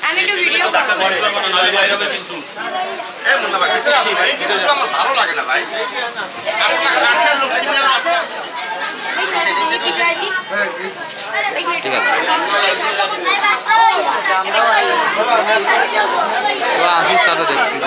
আমি একটু ভিডিও করব ভালো লাগে না ভাই ঠিক আছে আসিস তা তো দেখতেছি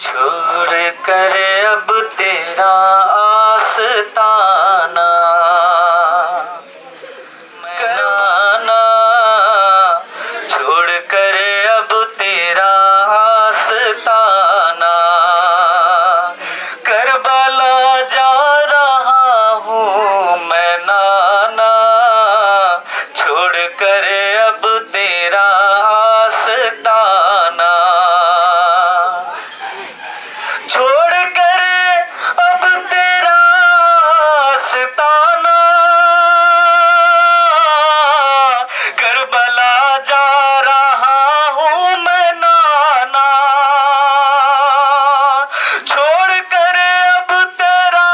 छोड़ कर अब तेरा आस्ताना कराना, छोड़ कर अब तेरा आस्ताना, करबला जा रहा हूँ मैं नाना, छोड़ कर अब तेरा आस्ताना, छोड़ कर अब तेरा आस्ताना, करबला जा रहा हूँ मैं नाना, छोड़ कर अब तेरा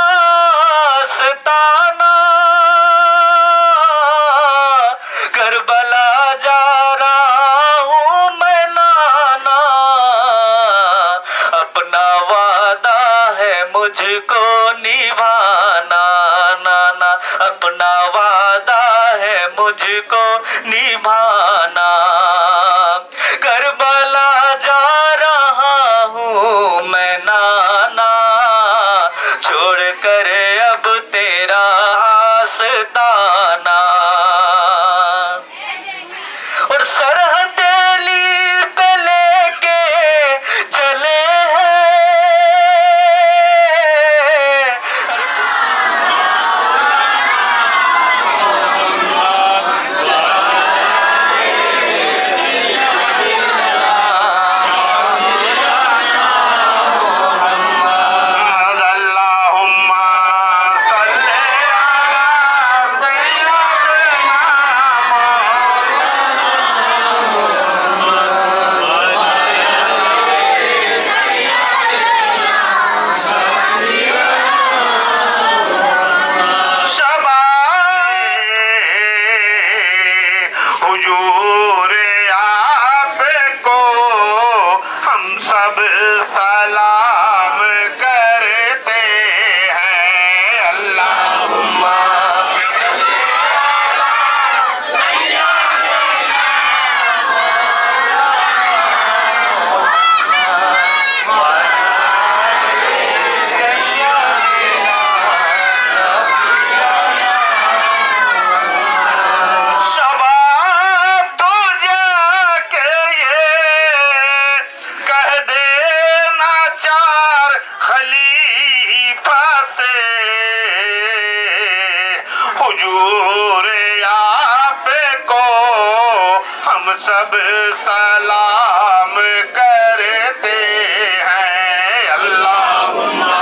आस्ताना, करबला जा रहा हूँ मैं नाना, अपना वादा है मुझको निभाना नाना, अपना वादा है मुझको निभाना, करबला जा रहा हूँ मैं नाना, छोड़ कर अब तेरा आस्ताना, और सरहदेली पे लेके चले हैं, अल्लाहुम्मा सल्ले अला सय्यदना हुजूर आपको हम सब सलाम करते हैं। अल्लाहुम्मा खलीफा से हुजूर आपको हम सब सलाम करते हैं। अल्लाहुम्मा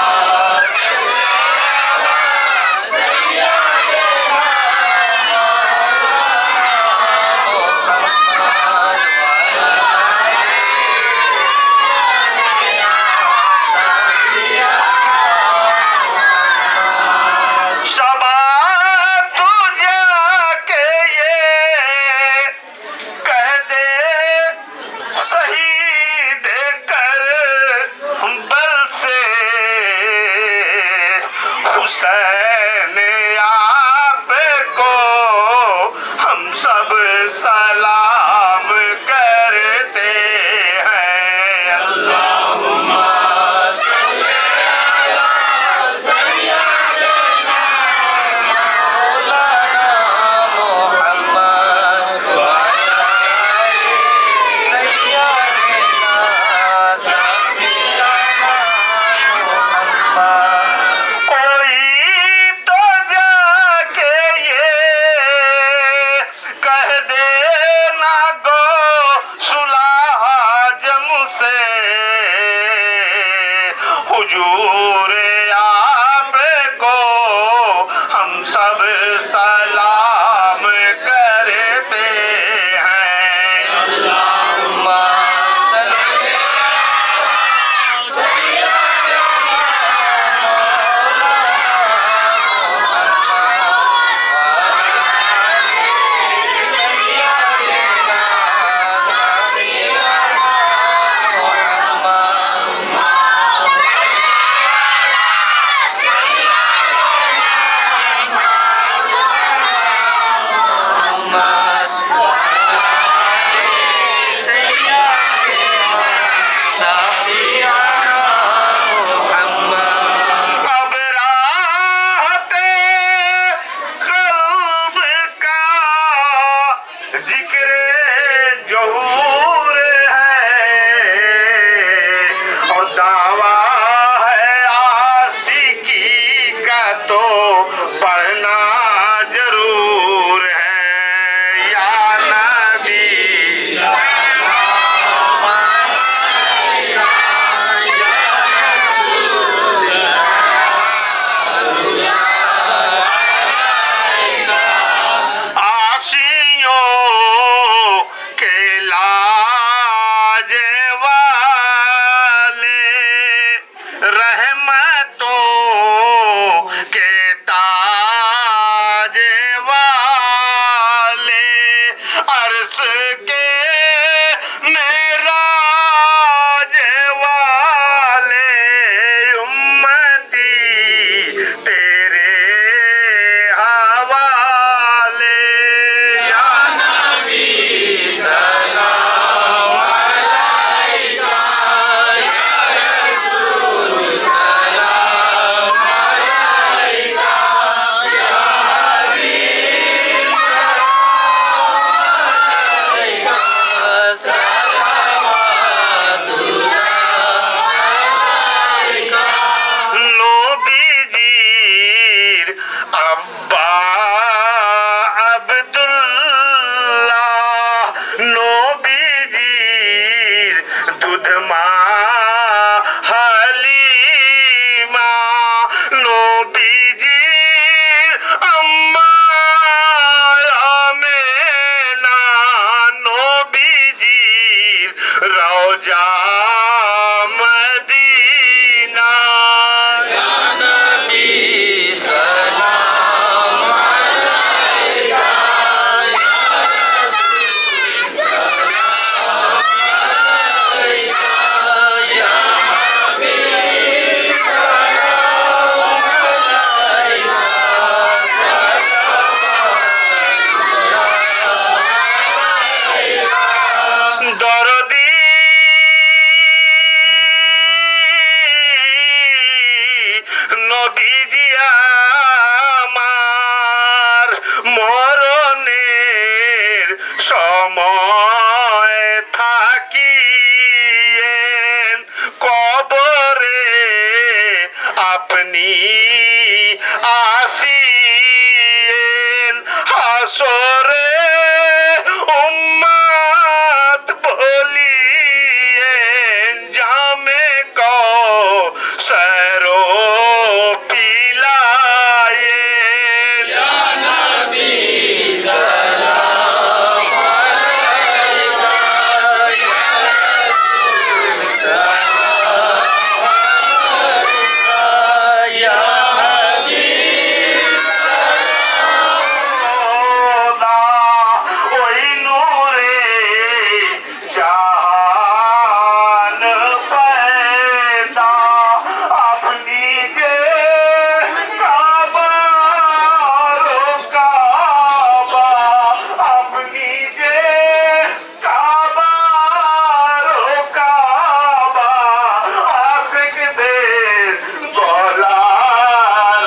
हुसैन आपको हम सब सलाम करते हैं। अल्लाहुम्मा सल्ली अला सय्यदना मौलाना मुहम्मद व अला सय्यदना सय्यदना मुहम्मद। कोई तो जाके ये कह देना के ताज वाले, अर्श के मेराज वाले, उम्मती तेरे हवाले। या नबी सलाम अलैका, या रसूल सलाम अलैका, या हबीब सलाम अलैका। नबीजीर अब्बा अब्दुल्लाह, नबीजीर दुधमा हलीमा, नबीजीर अम्मा आमेना, नबीजीर रौजा मदीना। या नबी सलाम अलैका, या रसूल सलाम अलैका, या हबीब सलाम अलैका, दर्दी নবীজি আমার মরণের সময় থাকিয়েন কবরে আপনি আসিয়েন, হাসরে উম্মত বলিয়েন, জামে কৌসরো পিলায়েন। ইয়া নবী সালাম আলাইকা, ইয়া রাসূল সালাম আলাইকা, ইয়া হাবিব সালাম। ওই নূরে জাহান पैदा, अपनी के काबा रो काबा, अपनी के काबा रो काबा, आशिक दे बोला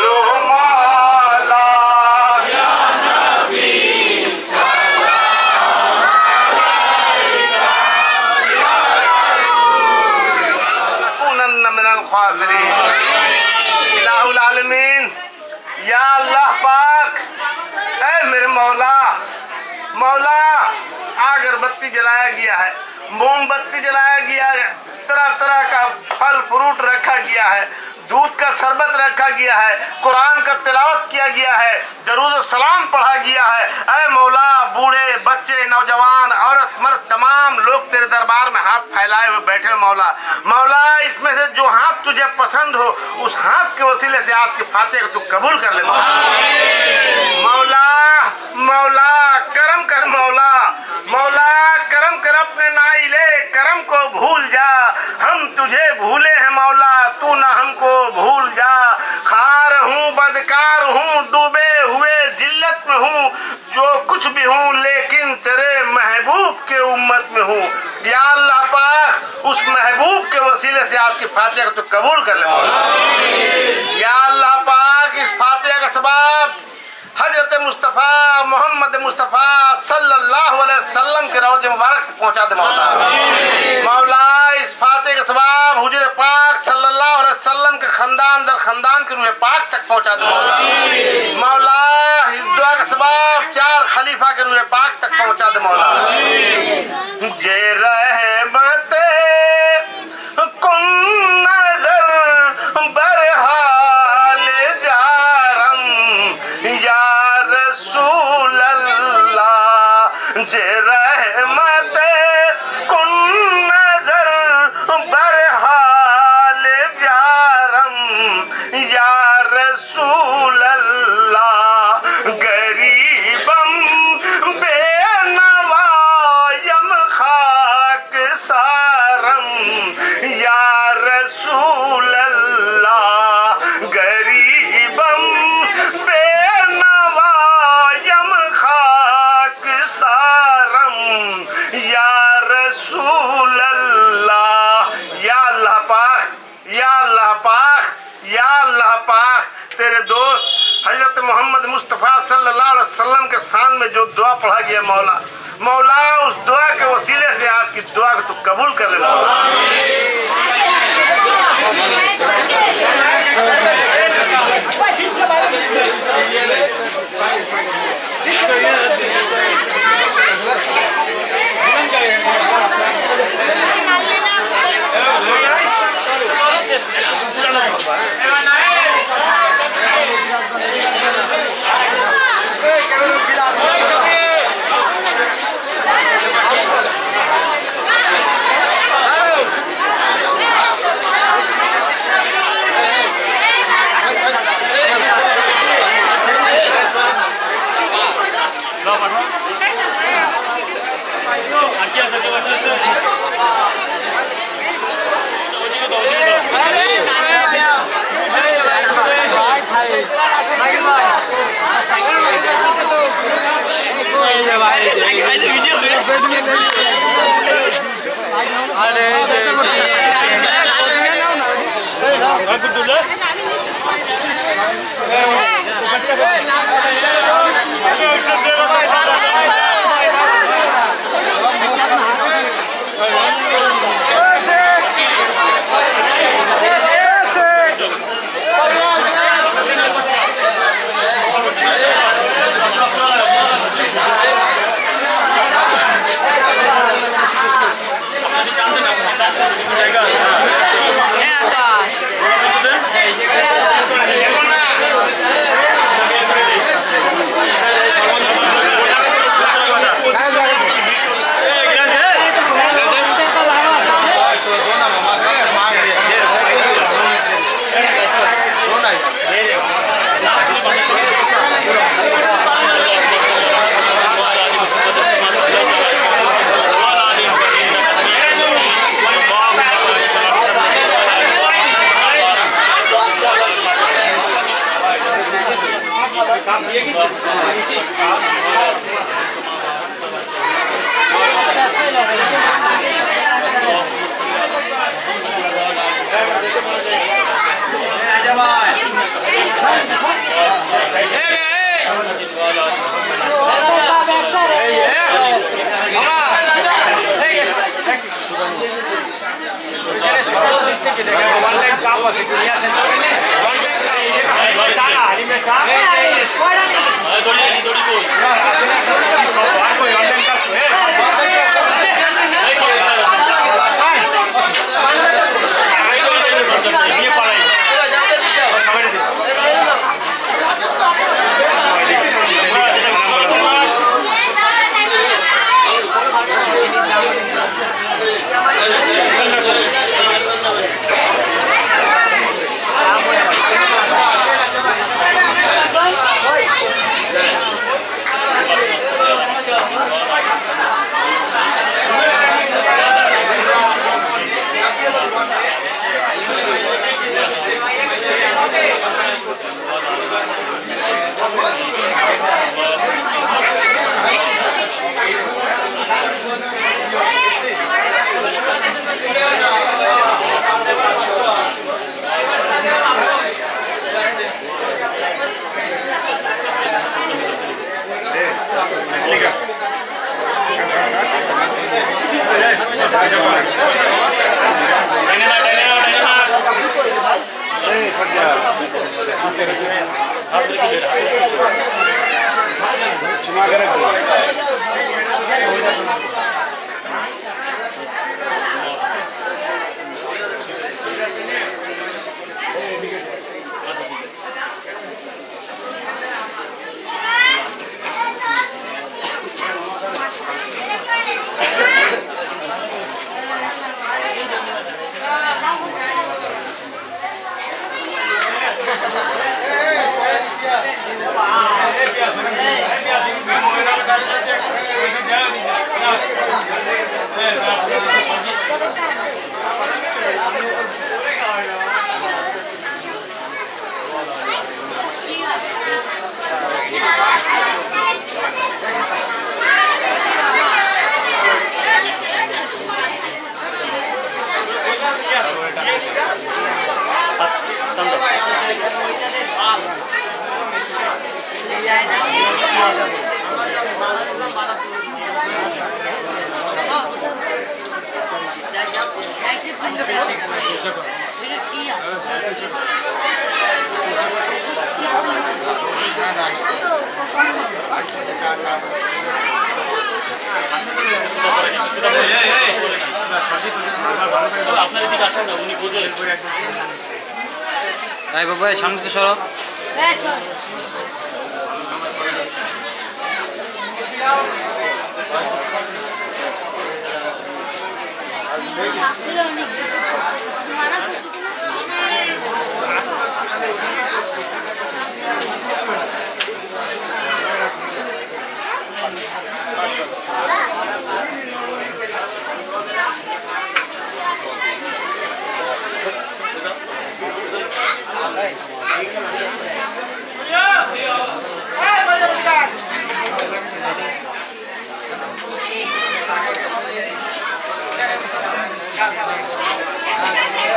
रो माला। या नबी सलाम अलैका, या नकुनन्न मिनल खासिरीन। इलाहुल आलमीन, या अल्लाह पाक, ऐ मेरे मौला, मौला अगरबत्ती जलाया गया है, मोमबत्ती जलाया गया है, तरह तरह का फल फ्रूट रखा गया है, दूध का शरबत रखा गया है, कुरान का तिलावत किया गया है, दरूद और सलाम पढ़ा गया है। ऐ मौला, बूढ़े बच्चे नौजवान औरत मर्द तमाम लोग तेरे दरबार में हाथ फैलाए हुए बैठे। मौला मौला, इसमें से जो हाथ तुझे पसंद हो उस हाथ के वसीले से आज के फातिहा को तू कबूल कर ले। मौला मौला करम कर, मौला मौला करम कर, अपने नाइले करम को भूल जा, हम तुझे भूले हैं मौला, तू ना हमको भूल जा। खार हूँ, बदकार हूँ, डूबे हुए जिल्लत में हूँ, जो कुछ भी हूँ लेकिन तेरे महबूब के उम्मत में हूँ। या अल्लाह पाक, उस महबूब के वसीले से आपकी फातिहा को तो कबूल कर ले मौला। या अल्लाह पाक, इस फातिहा का सबाब हजरत मुस्तफ़ा मोहम्मद मुस्तफ़ा सल्लल्लाहु अलैहि वसल्लम के रौज़े मुबारक तक पहुँचा दे मौला। मौला, इस फातिहा का सबाब हुजूर पाक सल्लल्लाहु अलैहि वसल्लम के खानदान दर खानदान के रूह पाक तक पहुँचा दे मौला। मौला, इस दुआ का सबाब 4 खलीफा के रूह पाक तक पहुँचा दे मौला। जे रहमते कुन नजर बरहाल जारम, या रसूल अल्लाह, जे रहमते कुन नजर बरहाल जारम, या रसूल मोहम्मद मुस्तफ़ा सल्लल्लाहु अलैहि वसल्लम के शान में जो दुआ पढ़ा गया मौला, मौला उस दुआ के वसीले से आज की दुआ को तू कबूल कर ले मौला। Dori ভাই বাবা সামনে তো সরো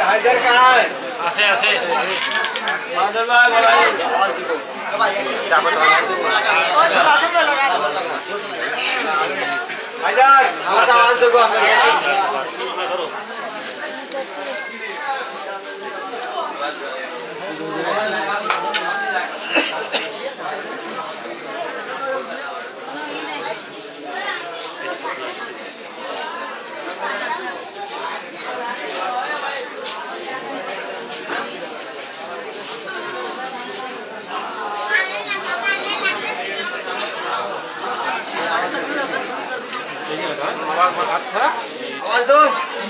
हैदर कहाँ है? आसे आसे हैदर भाई बोला हैदर बस आवाज दो हम आवाज दो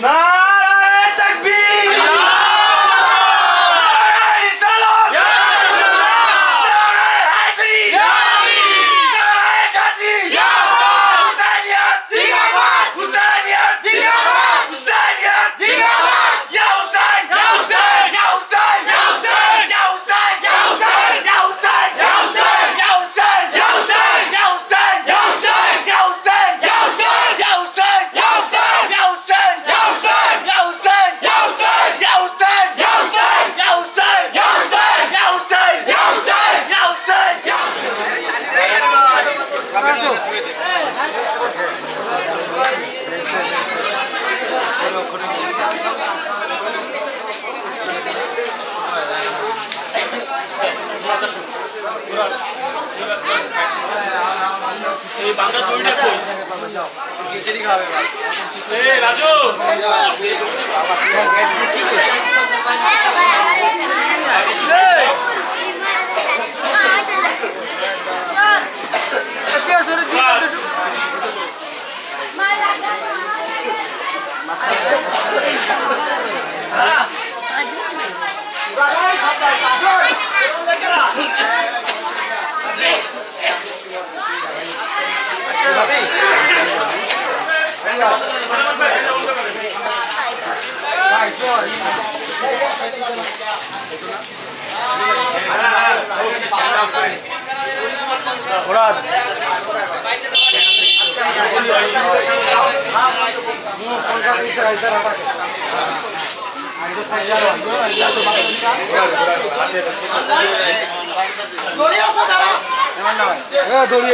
नारे तकबीर नारे सलाम नारे हैदरी नारे गाजी हुसैनियत जिंदाबाद हुसैनियत जिंदाबाद हुसैनियत जिंदाबाद या हुसैन या हुसैन या हुसैन या हुसैन या हुसैन या हुसैन या हुसैन या हुसैन या हुसैन या हुसैन या हुसैन या हुसैन या हुसैन या राजू दौड़ी